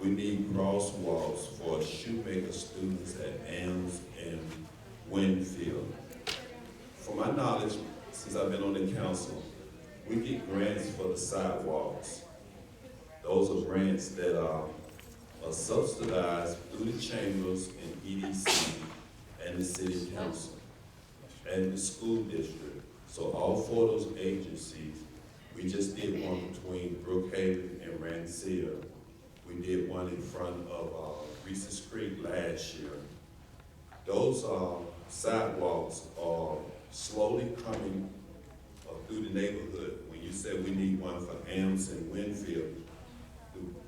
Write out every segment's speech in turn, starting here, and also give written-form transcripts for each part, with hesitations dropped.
we need crosswalks for shoemaker students at Ames and Winfield. From my knowledge, since I've been on the council, we get grants for the sidewalks. Those are grants that are subsidized through the chambers and EDC and the city council and the school district. So all four of those agencies, we just did one between Brookhaven and Rancilla. We did one in front of Reese's Creek last year. Those sidewalks are slowly coming through the neighborhood. When you said we need one for Ames and Winfield,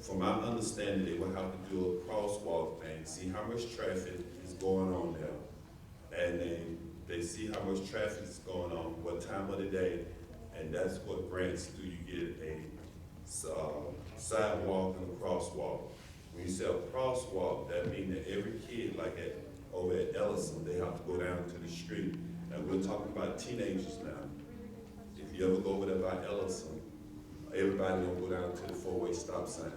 from my understanding, they will have to do a crosswalk thing, see how much traffic is going on there. And then they see how much traffic is going on, what time of the day, and that's what grants do you get a sidewalk and a crosswalk. When you say a crosswalk, that means that every kid, like over at Ellison, they have to go down to the street. And we're talking about teenagers now. If you ever go over there by Ellison, everybody gonna go down to the four-way stop sign.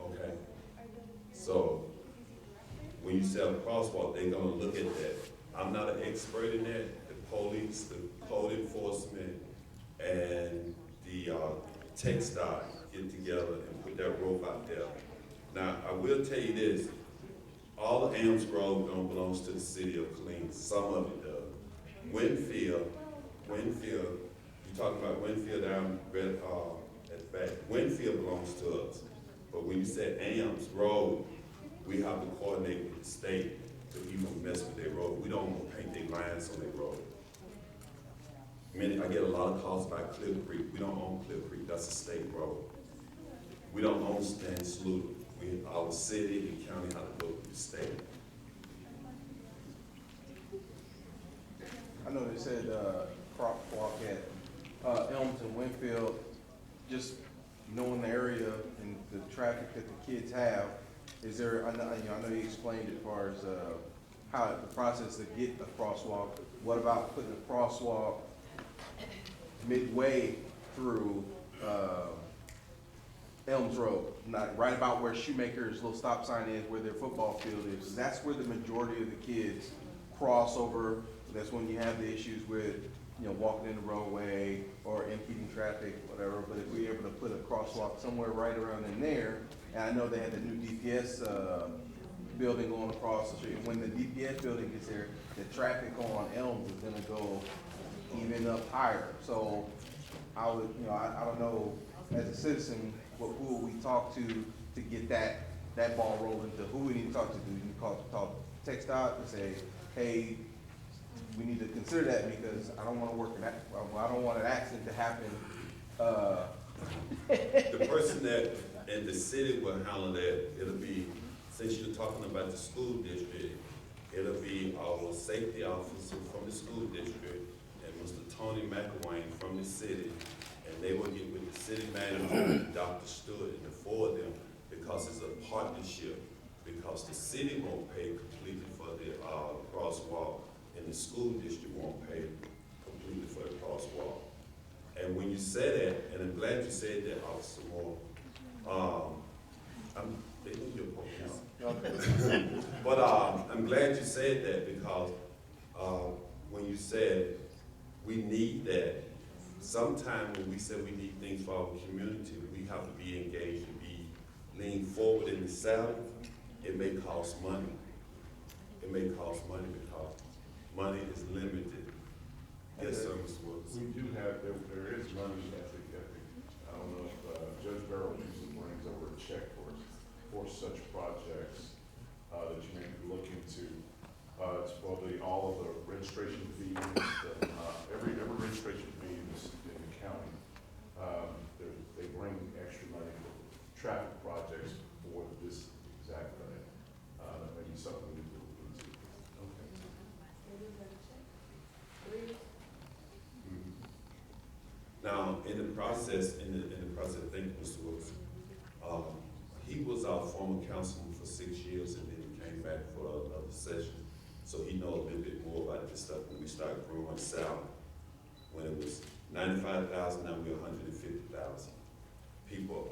Okay? So, when you say a crosswalk, they're gonna look at that. I'm not an expert in that. The police, the code enforcement, and the TechStar get together and put that rope out there. Now, I will tell you this, all of Ames Grove don't belongs to the city of Killeen. Some of it does. Winfield, you're talking about Winfield down at the back. Winfield belongs to us. But when you say Ames Road, we have to coordinate with the state to even mess with their road. We don't want to paint their lines on their road. I get a lot of calls about Cliff Creek. We don't own Cliff Creek, that's a state road. We don't own Stan Sluter. Our city and county have to go through the state. I know they said crosswalk at Elms and Winfield, just knowing the area and the traffic that the kids have. Is there, I know you explained as far as how the process to get a crosswalk. What about putting a crosswalk midway through Elms Road, not right about where Shoemaker's little stop sign is, where their football field is? That's where the majority of the kids cross over. That's when you have the issues with, walking in the roadway or impeding traffic, whatever. But if we're able to put a crosswalk somewhere right around in there, and I know they had the new DPS building going across the street. When the DPS building gets there, the traffic on Elms is gonna go even up higher. So I would, I don't know, as a citizen, who will we talk to get that ball rolling? To who we need to talk to? Do we need to talk TechStop and say, hey, we need to consider that because I don't want to work in that. I don't want an accident to happen. The person that in the city will handle that, it'll be, since you're talking about the school district, it'll be our safety officer from the school district and Mr. Tony McElwain from the city, and they will get with the city manager and Dr. Stewart and the four of them, because it's a partnership, because the city won't pay completely for the crosswalk and the school district won't pay completely for the crosswalk. And when you say that, and I'm glad you said that, Officer Moore, they know your police. But I'm glad you said that because when you said we need that, sometimes when we say we need things for our community, we have to be engaged and be lean forward in the saddle. It may cost money. It may cost money because money is limited. Yes, sir, Mr. Wilson. We do have, there is money at the, I don't know if Judge Barrow usually brings over a check for such projects that you may be looking to. It's probably all of the registration fees, every registration fee in the county. They bring extra money for traffic projects for this exact thing. That may be something we do. Okay. Now, in the process, thank you, Mr. Wilson. He was our former councilman for 6 years and then he came back for another session. So he knows a little bit more about this stuff when we started growing south. When it was 95,000, now we're 150,000. People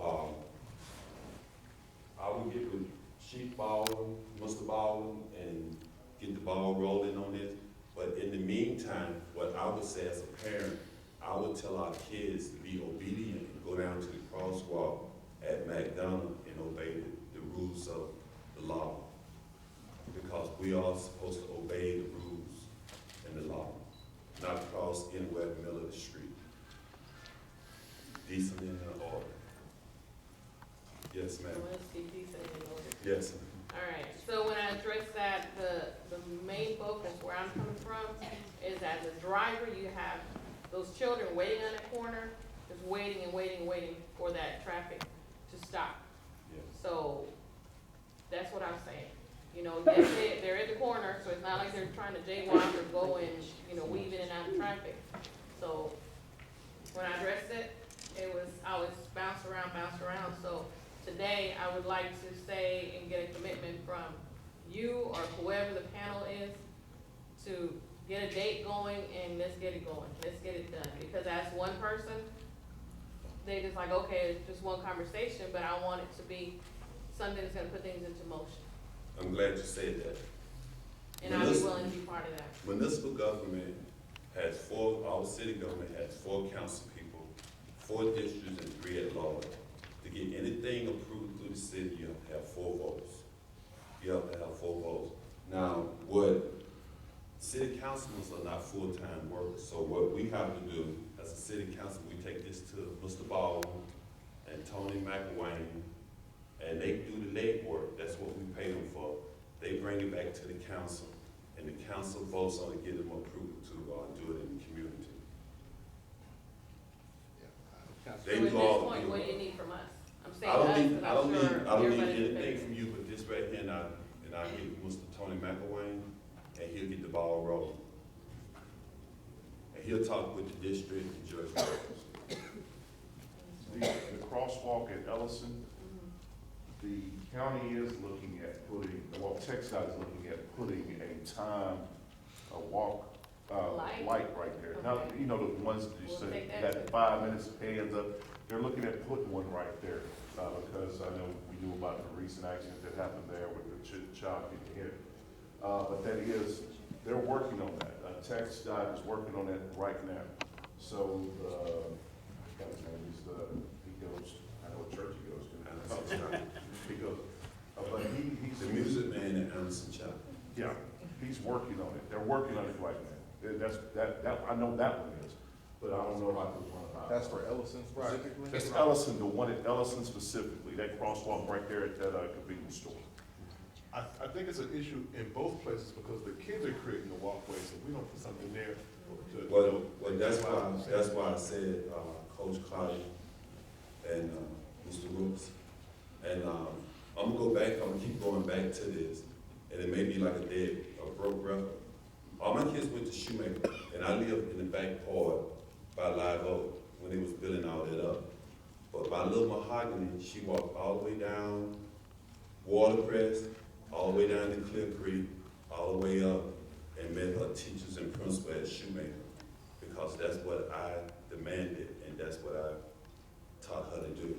can get with Chief Baldwin, Mr. Baldwin, and get the ball rolling on this. But in the meantime, what I would say as a parent, I would tell our kids to be obedient and go down to the crosswalk at McDonald and obey the rules of the law. Because we are supposed to obey the rules and the law, not cross anywhere in the middle of the street. Decent and in order. Yes, ma'am. Let's be decent and in order. Yes. All right, so when I address that, the main focus where I'm coming from is as a driver, you have those children waiting on the corner, just waiting and waiting and waiting for that traffic to stop. Yes. So that's what I'm saying. You know, yes, they're at the corner, so it's not like they're trying to jaywalk or go and, you know, weave in and out of traffic. So when I addressed it, I was bounce around. So today, I would like to say and get a commitment from you or whoever the panel is to get a date going and let's get it going. Let's get it done. Because as one person, they just like, okay, it's just one conversation, but I want it to be something that's gonna put things into motion. I'm glad you said that. And I'll be willing to be part of that. Municipal government has our city government has 4 council people, 4 districts, and 3 at large. To get anything approved through the city, you have to have 4 votes. You have to have 4 votes. Now, city councilmen are not full-time workers, so what we have to do as a city council, we take this to Mr. Baldwin and Tony McElwain, and they do the legwork. That's what we pay them for. They bring it back to the council, and the council votes on it, get them approved to do it in the community. So They at do this all point, the what do work. you need from us? I'm I saying don't us, need, but I don't I'm need, sure I don't need everybody can anything pay. from you, but this right here, and I give Mr. Tony McElwain, and he'll get the ball rolling. And he'll talk with the district and judge. The crosswalk at Ellison, the county is looking at putting, well, TxDOT is looking at putting a walk, light right there. Now, Okay. you know, the ones that you We'll said, take that that too. 5 minutes hands up, they're looking at putting one right there. Because I know we knew about the recent accident that happened there with the child getting hit. But they're working on that. TxDOT is working on that right now. So, I got his name, he goes, I know what church he goes to. He goes, but he's The music man at Anderson Chapel. yeah, he's working on it. They're working on it right now. That I know that one is, but I don't know about the one about. That's for Ellison specifically? That's Ellison, the one at Ellison specifically, that crosswalk right there at that convenience store. I think it's an issue in both places because the kids are creating the walkway, so we don't put something there to. Well, that's why I said, Coach Cloudie and, Mr. Rooks. And, I'm gonna go back, I'm gonna keep going back to this, and it may be like a broke record. All my kids went to Shoemaker, and I lived in the back part by Live Oak when they was building all that up. But my little Mahogany, she walked all the way down Watercrest, all the way down to Clear Creek, all the way up, and met her teachers and principal at Shoemaker, because that's what I demanded, and that's what I taught her to do.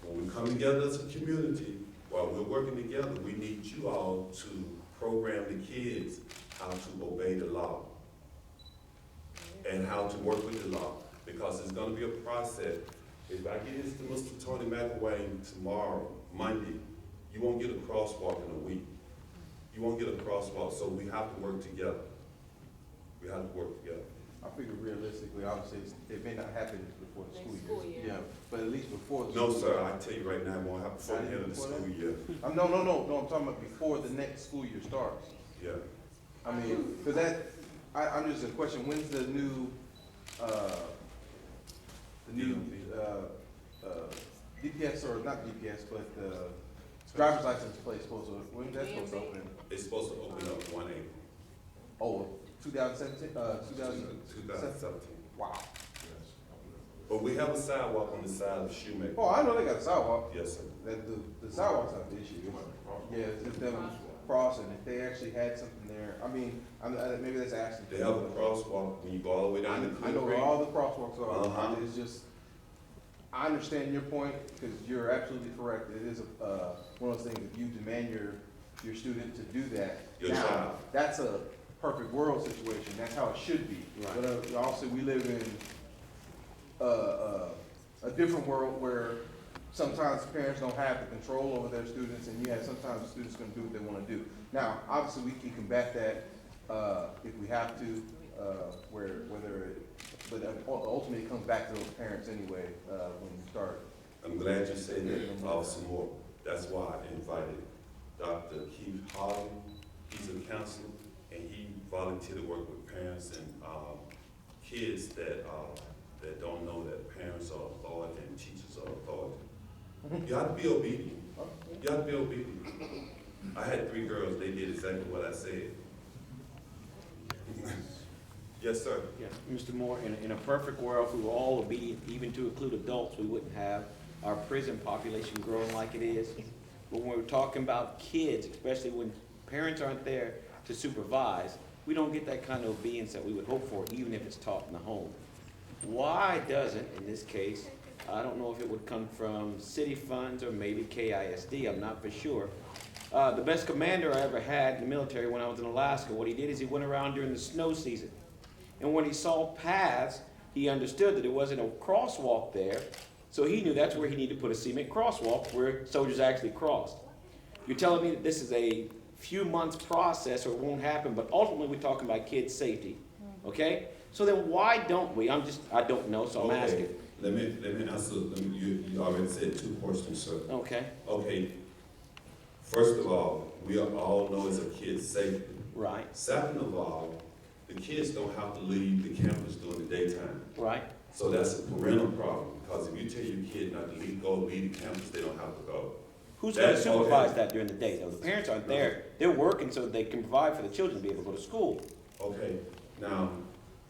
When we come together as a community, while we're working together, we need you all to program the kids how to obey the law and how to work with the law, because it's gonna be a process. If I get this to Mr. Tony McElwain tomorrow, Monday, you won't get a crosswalk in a week. You won't get a crosswalk, so we have to work together. We have to work together. I figure realistically, obviously, it may not happen before the Next school school year. year. Yeah, but at least before. the No, school sir, year. I tell you right now, it won't happen before the end of the Before school that? year. No, I'm talking about before the next school year starts. Yeah. I mean, cause I'm just a question, when's the new, DPS, or not DPS, but, driver's license place supposed to, when's that supposed to open? It's supposed to open up 1 April. Oh, 2017, 2017. Wow. But we have a sidewalk on the side of Shoemaker. Oh, I know they got a sidewalk. Yes, sir. That the sidewalk's not the issue. Yeah, it's just them crossing. If they actually had something there, I mean, maybe that's actually. They have a crosswalk when you go all the way down to I Clear know where Creek. all the crosswalks are. Uh-huh. It's just, I understand your point, because you're absolutely correct. It is one of those things, if you demand your student to do that. Your now, child. that's a perfect world situation. That's how it should be. Right. But also, we live in a different world where sometimes parents don't have the control over their students, and sometimes the students can do what they want to do. Now, obviously, we can combat that if we have to, but ultimately it comes back to those parents anyway when you start. I'm glad you said that, Officer Moore. That's why I invited Dr. Keith Holly. He's a counselor, and he volunteered to work with parents and kids that don't know that parents are authority and teachers are authority. You have to be obedient. You have to be obedient. I had 3 girls, they did exactly what I said. Yes, sir. Yeah, Mr. Moore, in a perfect world, if we were all obedient, even to include adults, we wouldn't have our prison population growing like it is. But when we're talking about kids, especially when parents aren't there to supervise, we don't get that kind of obedience that we would hope for, even if it's taught in the home. Why doesn't, in this case, I don't know if it would come from city funds or maybe KISD, I'm not for sure. The best commander I ever had in the military when I was in Alaska, what he did is he went around during the snow season. And when he saw paths, he understood that there wasn't a crosswalk there, so he knew that's where he needed to put a cement crosswalk where soldiers actually crossed. You're telling me that this is a few months process or it won't happen, but ultimately we're talking about kids' safety, okay? So then why don't we? I don't know, so I'm asking. Let me answer. You already said 2 questions, sir. Okay, Okay. First of all, we all know it's a kid's safety. right, Second of all, the kids don't have to leave the campus during the daytime. right. So that's a parental problem, because if you tell your kid not to leave the campus, they don't have to go. Who's going to That's supervise okay. that during the day, though? The parents aren't there. They're working so that they can provide for the children to be able to go to school. Okay, now,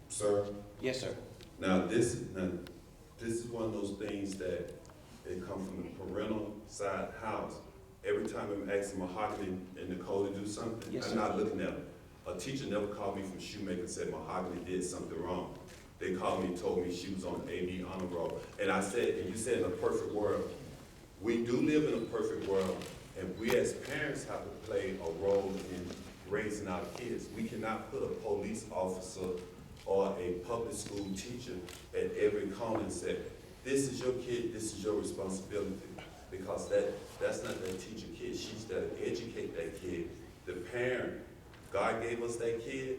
sir, Yes, sir. now this is one of those things that they come from the parental side house. Every time I'm asking Mahogany and Nicole to do something, Yes, I'm sir. not looking at them. A teacher never called me from Shoemaker and said Mahogany did something wrong. They called me and told me she was on the AB honor roll. And I said, and you said in a perfect world, we do live in a perfect world, and we as parents have to play a role in raising our kids. We cannot put a police officer or a public school teacher at every corner and say, this is your kid, this is your responsibility. Because that's not that teacher kid, she's there to educate that kid. The parent, God gave us that kid,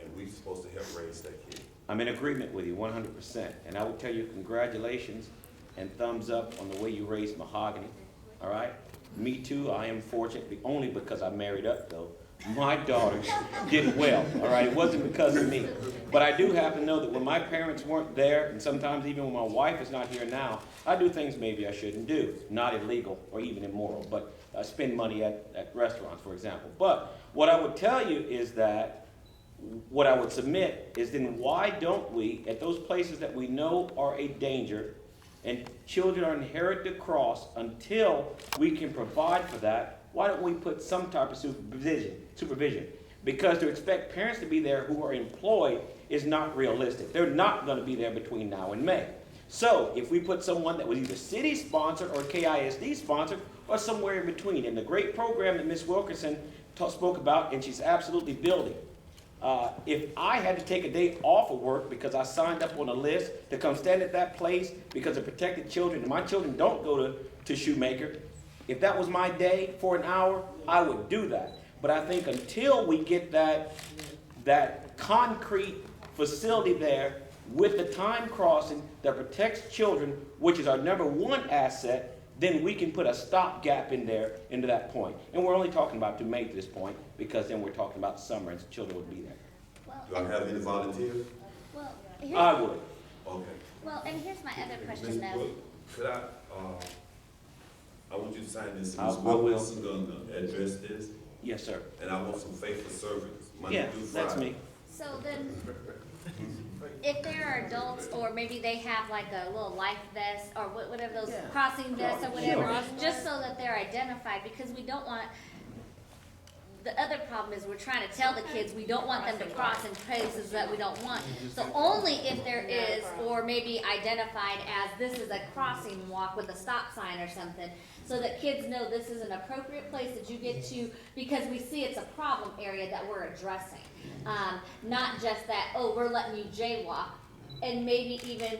and we're supposed to help raise that kid. I'm in agreement with you 100%. And I would tell you congratulations and thumbs up on the way you raised Mahogany, all right? Me too, I am fortunate, only because I married up though. My daughters did well, all right? It wasn't because of me. But I do happen to know that when my parents weren't there, and sometimes even when my wife is not here now, I do things maybe I shouldn't do. Not illegal or even immoral, but I spend money at restaurants, for example. But what I would tell you is that, what I would submit is then why don't we, at those places that we know are a danger, and children are inherited to cross until we can provide for that, why don't we put some type of supervision? Because to expect parents to be there who are employed is not realistic. They're not going to be there between now and May. So if we put someone that was either city sponsored or KISD sponsored or somewhere in between, in the great program that Ms. Wilkerson spoke about, and she's absolutely building. If I had to take a day off of work because I signed up on a list to come stand at that place because of protected children, and my children don't go to Shoemaker, if that was my day for an hour, I would do that. But I think until we get that concrete facility there with the time crossing that protects children, which is our #1 asset, then we can put a stopgap in there into that point. And we're only talking about to May to this point, because then we're talking about summer and children would be there. Do I have any volunteers? Well, I would. Okay. well, and here's my other Ms. question though. Wood, could I want you to sign this, I Ms. will. Wilkerson gonna address this, Yes, sir. and I want some faithful servants, Monday Yeah, through Friday. that's me. So then, if there are adults, or maybe they have like a little life vest, or whatever those Yeah. crossing vests or whatever, Sure. just so that they're identified, because we don't want, the other problem is we're trying to tell the kids we don't want them to cross in places that we don't want. So only if there is, or maybe identified as this is a crossing walk with a stop sign or something, so that kids know this is an appropriate place that you get to, because we see it's a problem area that we're addressing. Not just that, oh, we're letting you jaywalk, and maybe even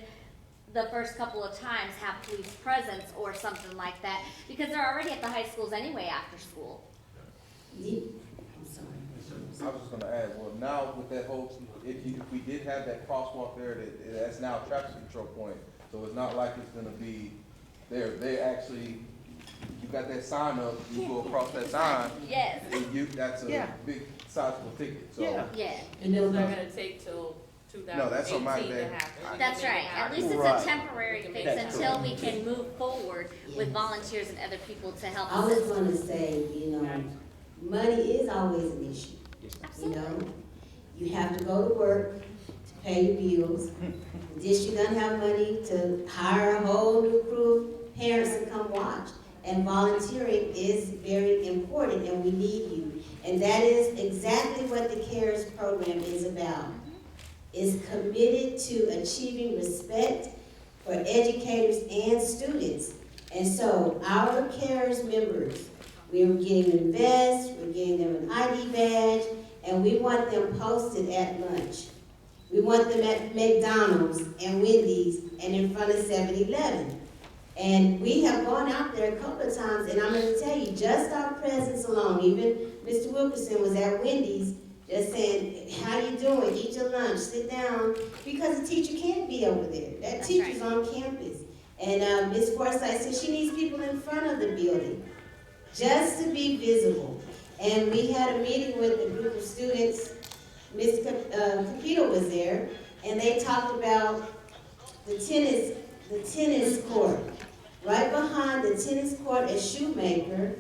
the first couple of times have police presence or something like that, because they're already at the high schools anyway after school. I'm sorry. I was just gonna add, well, now with that whole, if we did have that crosswalk there, that's now a traffic control point. So it's not like it's gonna be there. They actually, you got that sign up, you go across that sign, Yes, and that's a big sizable ticket, so. Yeah. yeah, And it's not gonna take till No, that's on my 2018 to bad. happen. that's right. At least it's Right. a temporary fix That's until correct. we can move forward with volunteers and other people to help I was us. gonna say, money is always an issue, Absolutely. You have to go to work to pay your bills. The district doesn't have money to hire a whole new crew of parents to come watch. And volunteering is very important, and we need you. And that is exactly what the CARES program is about. It's committed to achieving respect for educators and students. And so our CARES members, we're getting them vests, we're getting them an ID badge, and we want them posted at lunch. We want them at McDonald's and Wendy's and in front of 7-Eleven. And we have gone out there a couple of times, and I'm going to tell you, just our presence alone, even Mr. Wilkerson was at Wendy's, just saying, how you doing? Eat your lunch, sit down, because the teacher can't be over there. That That's teacher's right. on campus. And Ms. Forsythe said she needs people in front of the building, just to be visible. And we had a meeting with a group of students, Ms. Capito was there, and they talked about the tennis court. Right behind the tennis court at Shoemaker,